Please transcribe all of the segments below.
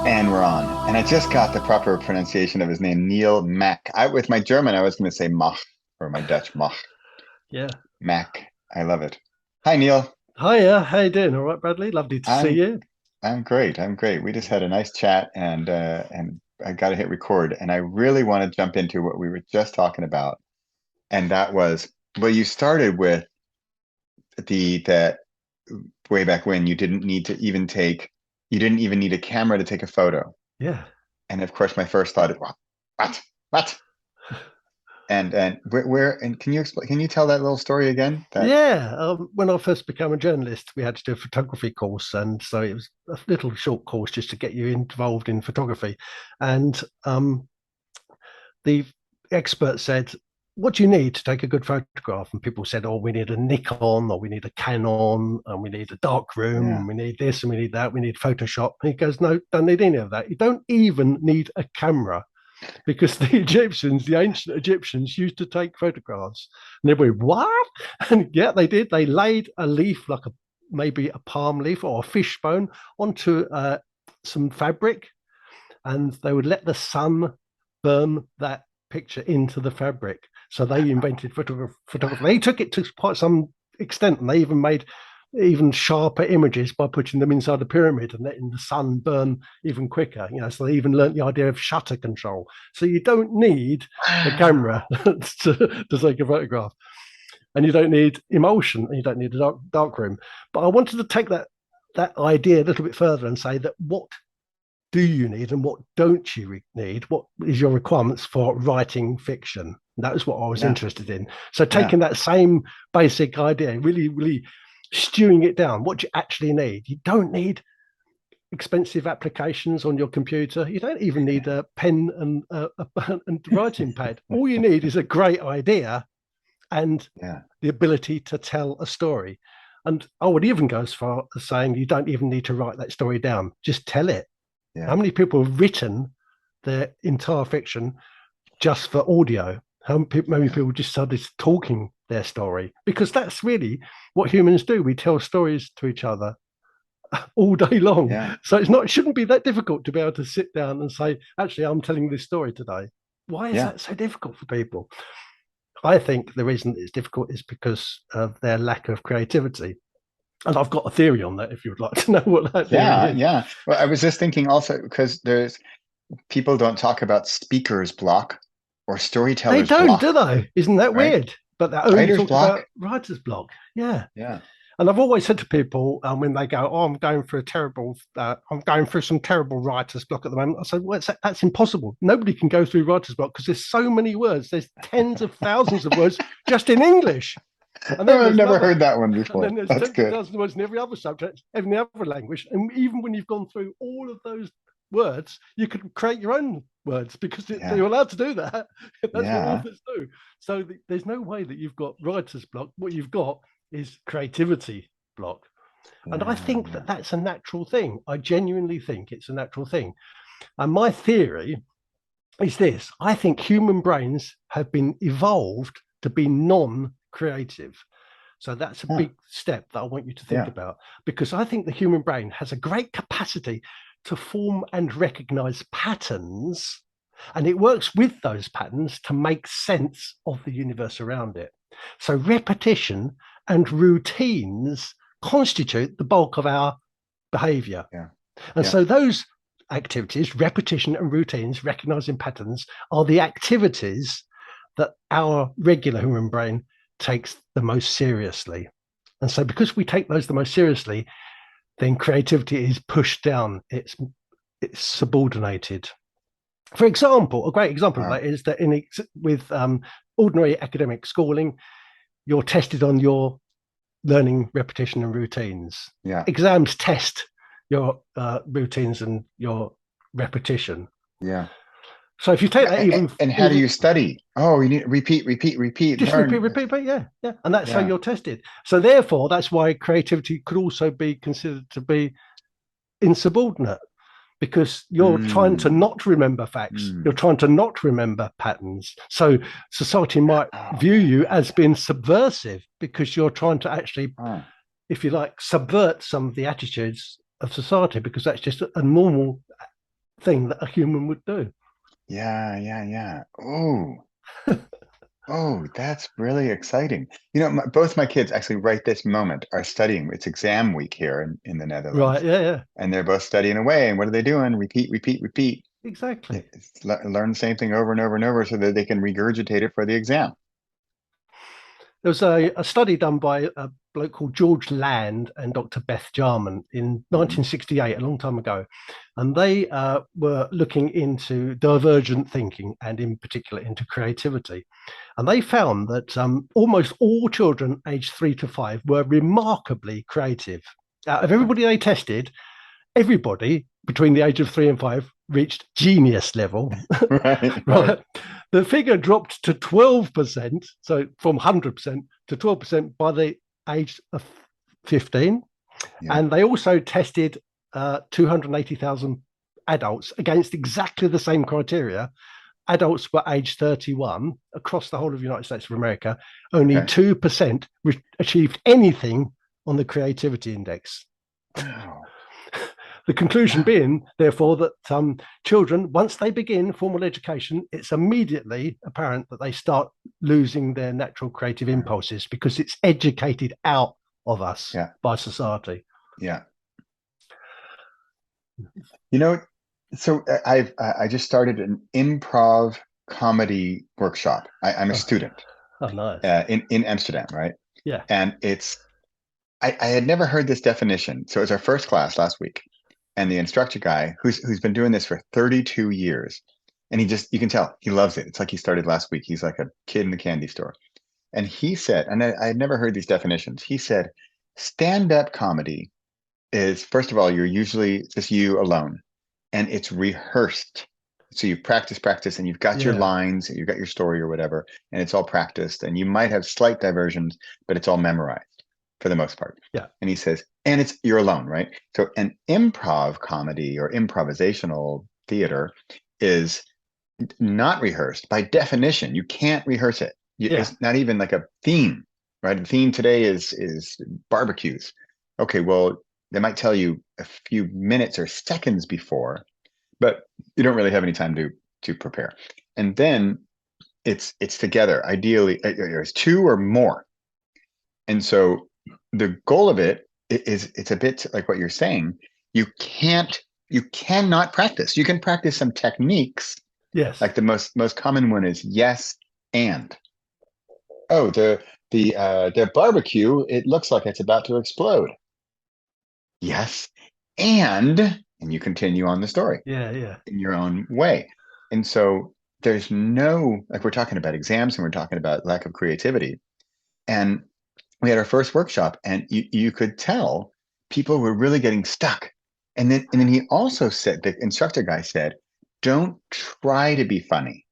And we're on. And I just got the proper pronunciation of his name, Neil Mach. With my German, I was going to say Mach, or my Dutch Mach. Yeah. Mach. I love it. Hi, Neil. Hiya, how you doing? All right, Bradley? Lovely to see I'm you. I'm great. I'm great. We just had a nice chat, and I got to hit record. And I really want to jump into what we were just talking about, and that was, well, you started with that way back when you didn't even need a camera to take a photo. Yeah. And of course, my first thought is, what? And where, can you explain? Can you tell that little story again? That Yeah. When I first became a journalist, we had to do a photography course. And so it was a little short course just to get you involved in photography. And the expert said, what do you need to take a good photograph? And people said, oh, we need a Nikon or we need a Canon and we need a dark room yeah. and we need this and we need that. We need Photoshop. And he goes, no, don't need any of that. You don't even need a camera because the Egyptians, the ancient Egyptians, used to take photographs. And everybody, what? And yeah, they did. They laid a leaf, like maybe a palm leaf or a fishbone, onto some fabric, and they would let the sun burn that picture into the fabric. So they invented photography. They took it to quite some extent, and they even made even sharper images by putting them inside the pyramid and letting the sun burn even quicker. So they even learned the idea of shutter control. So you don't need a camera Wow. to take a photograph, and you don't need emulsion, and you don't need a dark room. But I wanted to take that idea a little bit further and say that what do you need and what don't you need? What is your requirements for writing fiction? That was what I was Yeah. interested in. So Yeah. taking that same basic idea, really, really stewing it down, what do you actually need? You don't need expensive applications on your computer. You don't even need a pen and writing pad. All you need is a great idea and Yeah. the ability to tell a story. And I would even go as far as saying you don't even need to write that story down. Just tell it. How Yeah. many people have written their entire fiction just for audio? Many Yeah. people just started talking their story? Because that's really what humans do. We tell stories to each other all day long. Yeah. So it shouldn't be that difficult to be able to sit down and say, actually, I'm telling this story today. Why is Yeah. that so difficult for people? I think the reason it's difficult is because of their lack of creativity. And I've got a theory on that if you would like to know what that theory Yeah. is. Yeah. Well, I was just thinking also because there's people don't talk about speaker's block or They storyteller's don't, do block, they? Isn't that right? weird? But they only Writer's talk block. about writer's block. Yeah. Yeah. And I've always said to people when they go, "Oh, I'm going through some terrible writer's block at the moment." I said, "Well, that's impossible. Nobody can go through writer's block because there's so many words. There's tens of thousands of words just in English, and then Oh, I've there's never another, heard that one and before. then there's That's tens of good. thousands of words in every other subject, every other language. And even when you've gone through all of those words, you could create your own words because Yeah. you're allowed to do that. That's what Yeah. authors do. So there's no way that you've got writer's block. What you've got is creativity block. And I Yeah. think that Yeah. that's a natural thing. I genuinely think it's a natural thing. And my theory is this: I think human brains have been evolved to be non creative. So that's a Huh. big step that I want you to think Yeah. about, because I think the human brain has a great capacity to form and recognize patterns, and it works with those patterns to make sense of the universe around it. So repetition and routines constitute the bulk of our behavior. Yeah. And Yeah. so those activities, repetition and routines, recognizing patterns, are the activities that our regular human brain takes the most seriously. And so because we take those the most seriously, then creativity is pushed down. It's subordinated. For example, a great example of Wow. that is that with ordinary academic schooling, you're tested on your learning repetition and routines. Yeah. Exams test your routines and your repetition. Yeah. So if you take that And how do even you study? Oh, you need repeat, repeat, repeat, just repeat, learn. repeat, repeat, yeah, yeah, and that's how Yeah. you're tested. So therefore, that's why creativity could also be considered to be insubordinate, because you're trying to Mm. not remember facts, you're Mm. trying to not remember patterns. So society might Oh, view you man. as being subversive because you're trying to actually, Huh. if you like, subvert some of the attitudes of society, because that's just a normal thing that a human would do. Yeah, yeah, yeah. Oh, oh, that's really exciting. Both my kids actually right this moment are studying. It's exam week here in the Right? Netherlands, Yeah, yeah, and they're both studying away. And what are they doing? Repeat, repeat, repeat. exactly. Learn the same thing over and over and over so that they can regurgitate it for the exam. There was a study done by a bloke called George Land and Dr. Beth Jarman in Hmm. 1968, a long time ago. And they were looking into divergent thinking and, in particular, into creativity. And they found that almost all children aged 3 to 5 were remarkably creative. Out of everybody they tested, everybody between the age of 3 and 5 reached genius level. Right, right. Right. The figure dropped to 12%, so from 100% to 12% by the age of 15. Yeah. And they also tested 280,000 adults against exactly the same criteria. Adults were aged 31 across the whole of the United States of America. Only Okay. 2% achieved anything on the creativity index. Wow. The conclusion Wow. being, therefore, that children, once they begin formal education, it's immediately apparent that they start losing their natural creative Wow. impulses because it's educated out of us Yeah. by society. Yeah. You know, so I just started an improv comedy workshop. I'm a Oh, student oh nice. in Amsterdam, right? Yeah. And I had never heard this definition. So it was our first class last week, and the instructor guy who's been doing this for 32 years, and you can tell he loves it. It's like he started last week. He's like a kid in the candy store. And he said, and I had never heard these definitions. He said, stand-up comedy is, first of all, you're usually just you alone, and it's rehearsed. So you practice, practice, and you've got your Yeah. lines, you've got your story or whatever, and it's all practiced. And you might have slight diversions, but it's all memorized for the most part. Yeah. And he says, and you're alone, right? So an improv comedy or improvisational theater is not rehearsed by definition. You can't rehearse it. Yeah. It's not even like a theme, right? The theme today is barbecues. Okay, well, they might tell you a few minutes or seconds before, but you don't really have any time to prepare. And then it's together. Ideally, it's two or more. And so the goal of it is it's a bit like what you're saying. You cannot practice. You can practice some techniques. Yes. Like the most common one is yes and. Oh, the barbecue, it looks like it's about to explode. Yes, and you continue on the story Yeah. Yeah. in your own way. And so there's no, like, we're talking about exams and we're talking about lack of creativity. And we had our first workshop, and you could tell people were really getting stuck. And then he also said, the instructor guy said, don't try to be funny.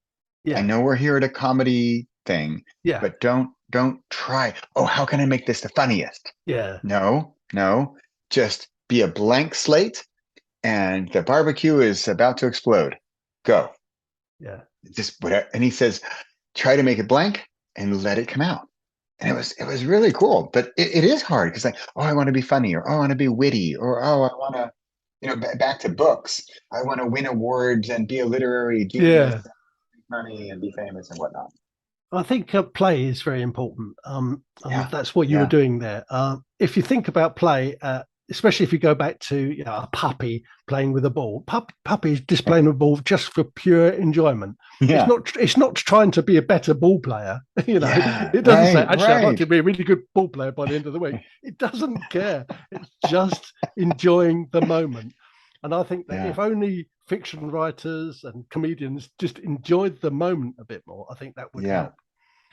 I Yeah. know we're here at a comedy thing, Yeah. but don't try. Oh, how can I make this the funniest? Yeah. No, no, just be a blank slate, and the barbecue is about to explode. Go. Yeah. Just whatever. And he says, try to make it blank and let it come out. And it was really cool, but it is hard because, like, oh, I want to be funny, or oh, I want to be witty, or oh, I want to, back to books. I want to win awards and be a literary genius, Yeah. money, and be famous and whatnot. I think play is very important. And Yeah, that's what you were yeah, doing there. If you think about play, especially if you go back to a puppy playing with a ball, puppy is displaying a ball just for pure enjoyment. It's yeah, not. It's not trying to be a better ball player. yeah. It doesn't say, Right, "Actually, I'd like right. to be a really good ball player by the end of the week." It doesn't care. It's just enjoying the moment. And I think that Yeah, if only fiction writers and comedians just enjoyed the moment a bit more, I think that would yeah, help.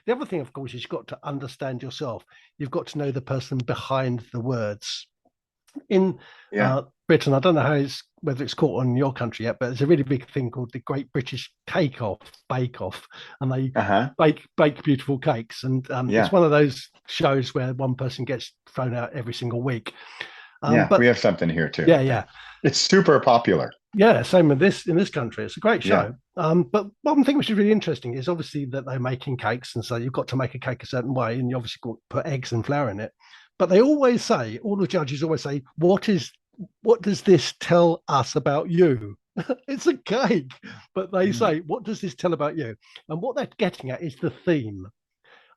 The other thing, of course, is you've got to understand yourself. You've got to know the person behind the words. In yeah. Britain, I don't know whether it's caught on in your country yet, but there's a really big thing called the Great British Bake Off, and they Uh-huh. bake beautiful cakes. And it's Yeah, one of those shows where one person gets thrown out every single week. yeah. We But have something here too. yeah, yeah. It's super popular. Yeah, same with this in this country. It's a great Yeah, show. But one thing which is really interesting is obviously that they're making cakes, and so you've got to make a cake a certain way, and you obviously got to put eggs and flour in it. But they all the judges always say, what does this tell us about you? It's a cake. But they Mm, say, what does this tell about you? And what they're getting at is the theme.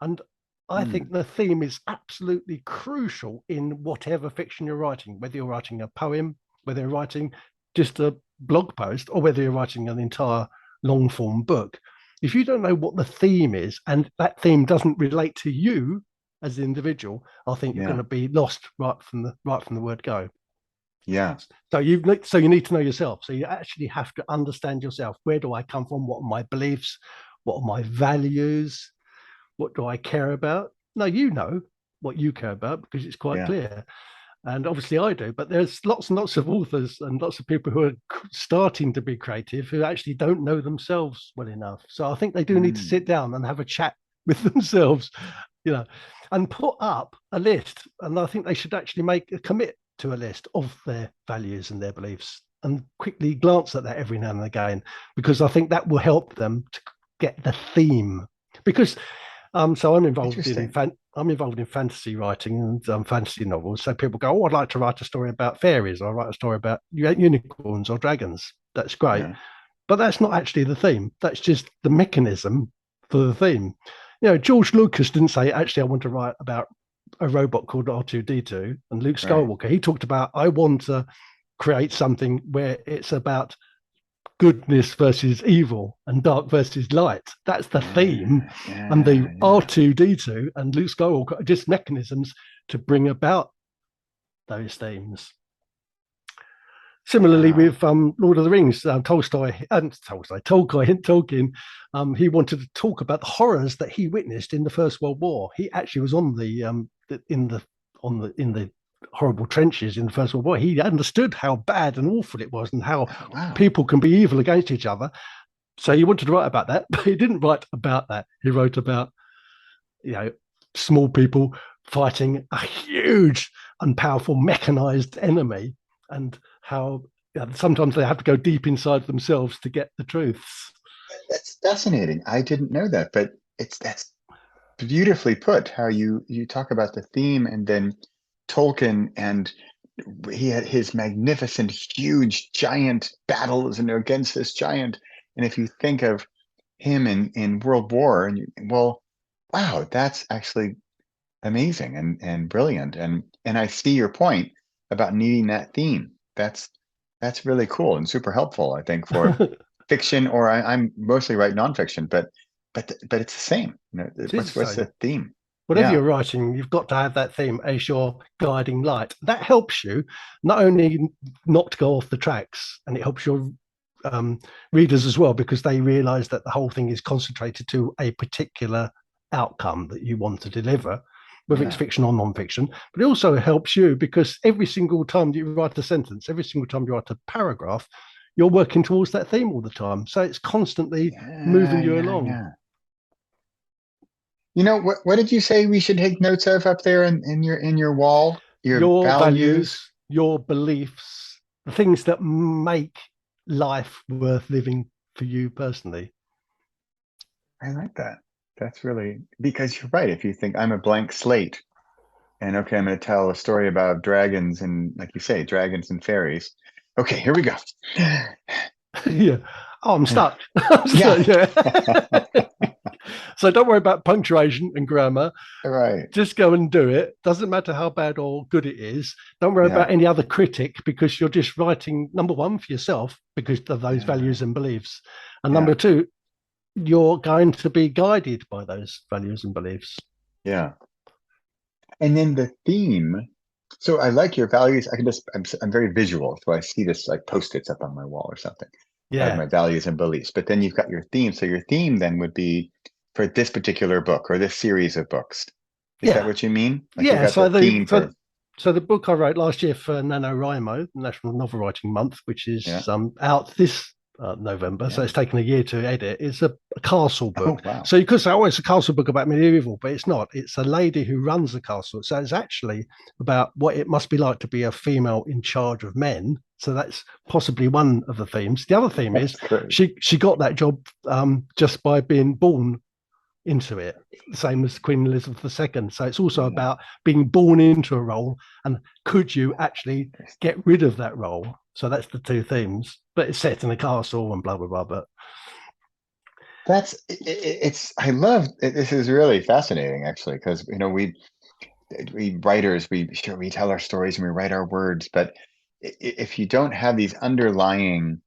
And I think mm, the theme is absolutely crucial in whatever fiction you're writing, whether you're writing a poem, whether you're writing just a blog post, or whether you're writing an entire long form book. If you don't know what the theme is and that theme doesn't relate to you as an individual, I think you're going yeah, to be lost right from the word go. yeah, So you need to know yourself. So you actually have to understand yourself. Where do I come from? What are my beliefs? What are my values? What do I care about? No, you know what you care about because it's quite yeah. clear. And obviously I do, but there's lots and lots of authors and lots of people who are starting to be creative who actually don't know themselves well enough. So I think they do need to sit Mm, down and have a chat with themselves, you know, and put up a list. And I think they should actually make a commit to a list of their values and their beliefs and quickly glance at that every now and again, because I think that will help them to get the theme. Because so interesting. I'm involved in fantasy writing and fantasy novels. So people go, "Oh, I'd like to write a story about fairies, or write a story about unicorns or dragons." That's great, Yeah. but that's not actually the theme. That's just the mechanism for the theme. George Lucas didn't say, "Actually, I want to write about a robot called R2D2." And Luke Right. Skywalker, he talked about, "I want to create something where it's about goodness versus evil and dark versus light." That's the theme. Yeah. And the Yeah. Yeah. R2D2 and Luke Skywalker are just mechanisms to bring about those themes. Similarly, Wow. with Lord of the Rings, Tolkien, he wanted to talk about the horrors that he witnessed in the First World War. He actually was in the horrible trenches in the First World War. He understood how bad and awful it was, and how Oh, wow. people can be evil against each other. So he wanted to write about that, but he didn't write about that. He wrote about, you know, small people fighting a huge and powerful mechanized enemy, and how sometimes they have to go deep inside themselves to get the truths. That's fascinating. I didn't know that, but that's beautifully put. How you talk about the theme, and then Tolkien, and he had his magnificent, huge, giant battles, and against this giant. And if you think of him in World War, and well, wow, that's actually amazing and brilliant. And I see your point about needing that theme. That's really cool and super helpful, I think, for fiction, or I'm mostly write nonfiction, but it's the same. It is the What's same. the theme? Whatever Yeah, you're writing, you've got to have that theme as your guiding light. That helps you not only not to go off the tracks, and it helps your um, readers as well, because they realize that the whole thing is concentrated to a particular outcome that you want to deliver, whether it's yeah, fiction or non-fiction. But it also helps you because every single time you write a sentence, every single time you write a paragraph, you're working towards that theme all the time. So it's constantly moving yeah, you yeah, along. yeah. What did you say we should take notes of up there in your wall? Your Your values? values, your beliefs, the things that make life worth living for you personally. I like that. That's really because you're right. If you think I'm a blank slate, and okay, I'm going to tell a story about dragons and, like you say, dragons and fairies. Okay, here we go. Yeah. Oh, I'm stuck. So, Yeah, yeah. So don't worry about punctuation and grammar. right. Just go and do it. Doesn't matter how bad or good it is. Don't worry Yeah, about any other critic, because you're just writing, number one, for yourself because of those yeah, values and beliefs. And yeah, number two, you're going to be guided by those values and beliefs. yeah. And then the theme. So I like your values. I'm very visual, so I see this like post-its up on my wall or something. I have Yeah. my values and beliefs, but then you've got your theme. So your theme then would be for this particular book or this series of books. Is that Yeah. what you mean? Like you've Yeah. got So the the theme so for, so the book I wrote last year for NaNoWriMo, National Novel Writing Month, which is yeah, out this November, so yeah. it's taken a year to edit. It's a castle book. Oh, wow. So you could say, oh, it's a castle book about medieval, but it's not. It's a lady who runs a castle. So it's actually about what it must be like to be a female in charge of men. So that's possibly one of the themes. The other theme is That's great. she got that job just by being born into it, same as Queen Elizabeth II. So it's also Yeah, about being born into a role, and could you actually interesting. get rid of that role? So that's the two themes. But it's set in a castle and blah blah blah. But it's I love this is really fascinating actually because we writers we tell our stories and we write our words, but if you don't have these underlying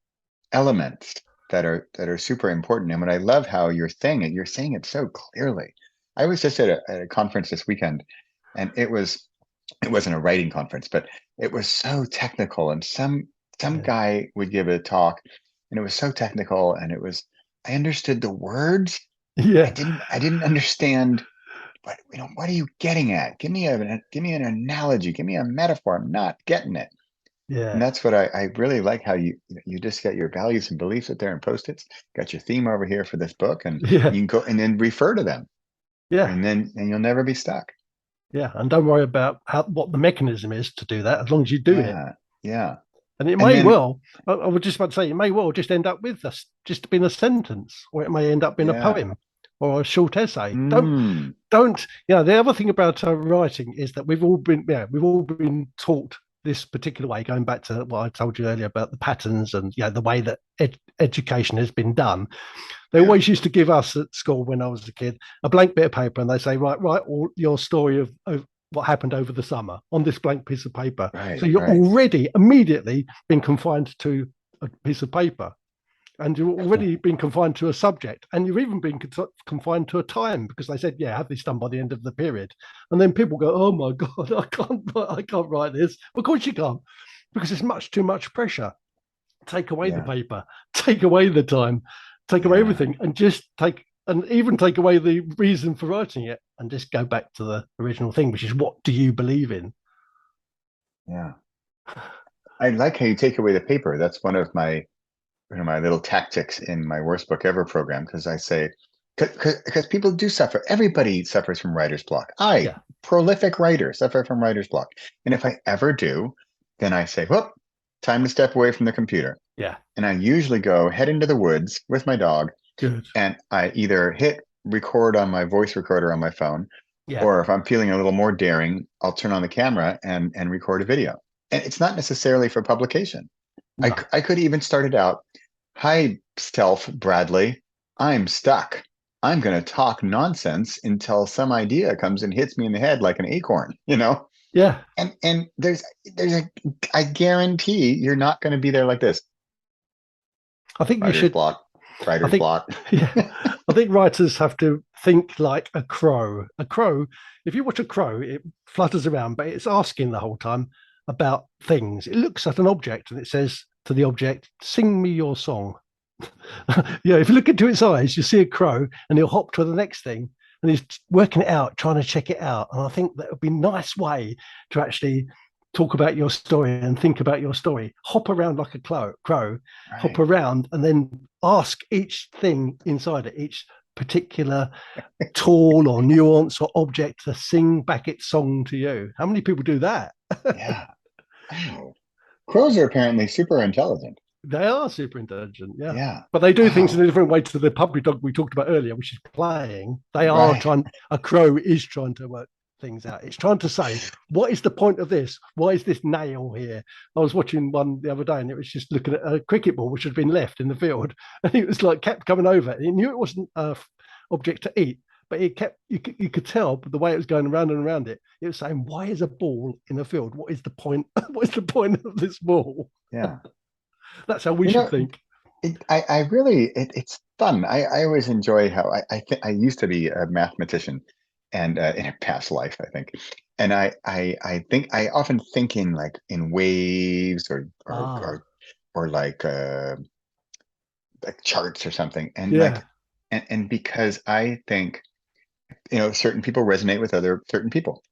elements that are super important, and what I love how you're saying it so clearly. I was just at a conference this weekend, and it wasn't a writing conference, but it was so technical, and some yeah, guy would give a talk, and it was so technical, and it was I understood the words, but yeah, I didn't understand what are you getting at? Give me an analogy, give me a metaphor. I'm not getting it. And yeah, that's what I really like how you just get your values and beliefs up there and post-its, got your theme over here for this book, and yeah, you can go and then refer to them, yeah, and you'll never be stuck. yeah. And don't worry about what the mechanism is to do that, as long as you do it. Yeah, yeah. And it And may then well, I was just about to say, it may well just end up with us, just being a sentence, or it may end up being a yeah. poem or a short essay. Mm, Don't, the other thing about writing is that we've all been taught this particular way, going back to what I told you earlier about the patterns and, the way that education has been done. They yeah, always used to give us at school when I was a kid a blank bit of paper, and they say, write all your story of what happened over the summer on this blank piece of paper. So right, you're right. already immediately been confined to a piece of paper, and you've already been confined to a subject, and you've even been confined to a time, because they said, have this done by the end of the period. And then people go, oh my God, I can't write this. Of course you can't, because it's much too much pressure. Take away the Yeah, paper, take away the time, take away yeah, everything, and even take away the reason for writing it, and just go back to the original thing, which is, what do you believe in? yeah. I like how you take away the paper. That's one of my little tactics in my worst book ever program, because I say, because people do suffer. Everybody suffers from writer's block. I, Yeah, prolific writer, suffer from writer's block. And if I ever do, then I say, whoop, time to step away from the computer. yeah, And I usually go head into the woods with my dog, good, and I either hit record on my voice recorder on my phone, yeah, or if I'm feeling a little more daring, I'll turn on the camera and record a video. And it's not necessarily for publication. no, I could even start it out. Hi, Stealth Bradley. I'm stuck. I'm going to talk nonsense until some idea comes and hits me in the head like an acorn, yeah. And there's a I guarantee you're not going to be there like this. I think you Writer's should. block, I writer's think, block. yeah, I think writers have to think like a crow. A crow, if you watch a crow, it flutters around, but it's asking the whole time about things. It looks at an object and it says to the object, "Sing me your song." If you look into its eyes, you see a crow, and he'll hop to the next thing, and he's working it out, trying to check it out. And I think that would be a nice way to actually talk about your story and think about your story. Hop around like a crow, hop Right. around, and then ask each thing inside it, each particular tool or nuance or object, to sing back its song to you. How many people do that? Yeah. Wow. Crows are apparently super intelligent. They are super intelligent, yeah. Yeah. But they do things in Wow. a different way to the puppy dog we talked about earlier, which is playing. They are Right. trying, a crow is trying to work things out. It's trying to say, what is the point of this? Why is this nail here? I was watching one the other day, and it was just looking at a cricket ball which had been left in the field. And it was like, kept coming over. It knew it wasn't a object to eat, but it kept, you could tell the way it was going around and around it. It was saying, why is a ball in a field? What is the point? What is the point of this ball? Yeah. That's how we You should know, think. I really, it's fun. I always enjoy how I think I used to be a mathematician, and in a past life, I think. And I think I often think in like in waves Ah, or like charts or something. And yeah, like, and because I think, certain people resonate with other certain people,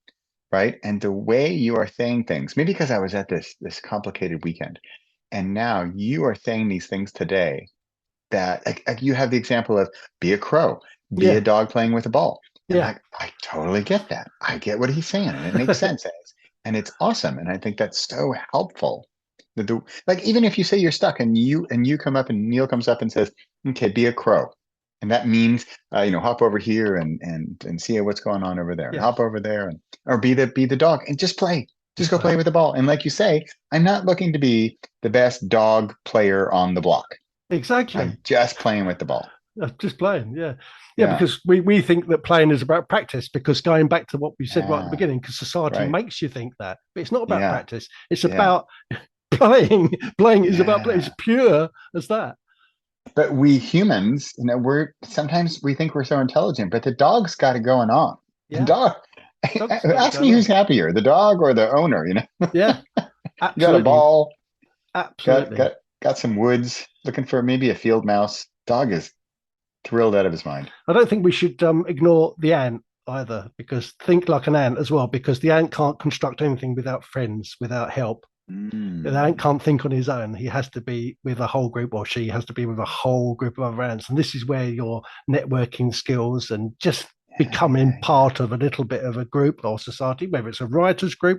right? And the way you are saying things, maybe because I was at this complicated weekend, and now you are saying these things today that like you have the example of be a crow, be a yeah, dog playing with a ball. And yeah, like I totally get that. I get what he's saying and it makes sense. And it's awesome. And I think that's so helpful. Like even if you say you're stuck and you come up and Neil comes up and says, okay, be a crow. And that means hop over here and see what's going on over there and yeah, hop over there and or be the dog and just play. Just That's go right. play with the ball. And like you say, I'm not looking to be the best dog player on the block. Exactly. I'm just playing with the ball. Just playing, yeah, yeah. Yeah. Because we think that playing is about practice. Because going back to what we said right at the Yeah. beginning, because society Right. makes you think that, but it's not about Yeah. practice. It's Yeah. about playing. Playing is about play. It's Yeah. pure as that. But we humans, we're sometimes we think we're so intelligent, but the dog's got it going on. The Yeah, dog, dog's got it ask me going on. who's happier, the dog or the owner, Yeah, You got a absolutely, ball, got absolutely. got got some woods, looking for maybe a field mouse. Dog is thrilled out of his mind. I don't think we should ignore the ant either, because think like an ant as well, because the ant can't construct anything without friends, without help. The ant Mm, can't think on his own. He has to be with a whole group, or she has to be with a whole group of other ants. And this is where your networking skills and just yeah, becoming yeah, yeah. part of a little bit of a group or society, whether it's a writers group,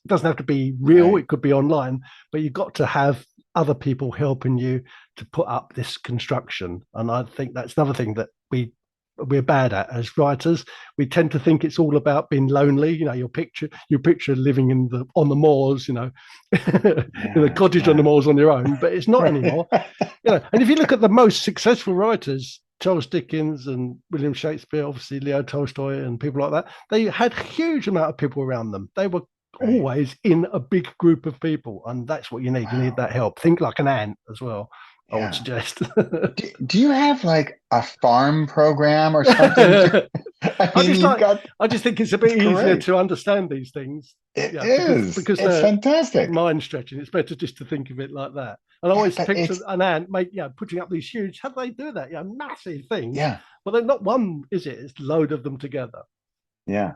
it doesn't have to be real, Right. it could be online, but you've got to have other people helping you to put up this construction. And I think that's another thing that we're bad at as writers. We tend to think it's all about being lonely. Your picture living in the on the moors, in a Yeah, cottage on the yeah. moors on your own, but it's not Right. anymore. And if you look at the most successful writers, Charles Dickens and William Shakespeare, obviously Leo Tolstoy and people like that, they had a huge amount of people around them. They were Right. always in a big group of people, and that's what you need. You need Wow. that help. Think like an ant as well, I would Yeah. suggest. Do you have like a farm program or something? I I mean, just you've like got, I just think it's a it's bit easier great. to understand these things. It Yeah, because is. because It's they're fantastic. mind stretching. It's better just to think of it like that. And I Yeah, always but picture it's, an ant putting up these huge. How do they do that? Massive things. yeah, But they're not one, is it? It's a load of them together. yeah.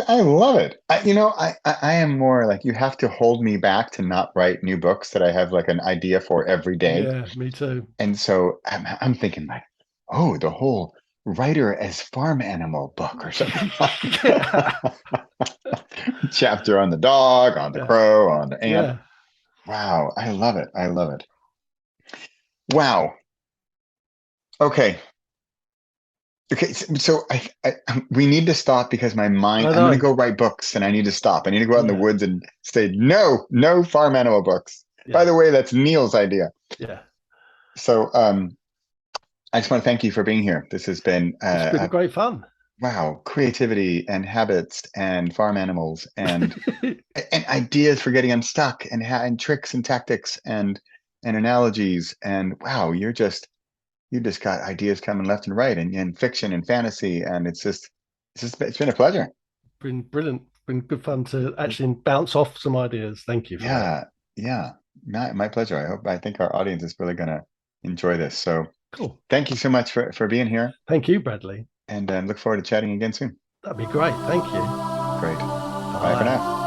I love it. I am more like you have to hold me back to not write new books that I have like an idea for every day. Yeah, me too. And so I'm thinking like, oh, the whole writer as farm animal book or something like Yeah, that. Chapter on the dog, on the yeah, crow, on the ant. yeah. Wow, I love it. I love it. Wow. Okay. Okay, so we need to stop because my mind, I I'm going to know. go write books and I need to stop. I need to go out in the Yeah, woods and say, no, no farm animal books. By yeah, the way, that's Neil's idea. yeah. So I just want to thank you for being here. This has been It's been great fun. wow, creativity and habits and farm animals and ideas for getting unstuck and tricks and tactics and analogies. And wow, you just got ideas coming left and right and fiction and fantasy. And it's been a pleasure. Been brilliant. Been good fun to actually bounce off some ideas. Thank you for that. Yeah, yeah. My pleasure. I think our audience is really gonna enjoy this. So Cool. thank you so much for being here Thank you, Bradley. and look forward to chatting again soon. That'd be great. Thank you. Great. Bye for Bye. now.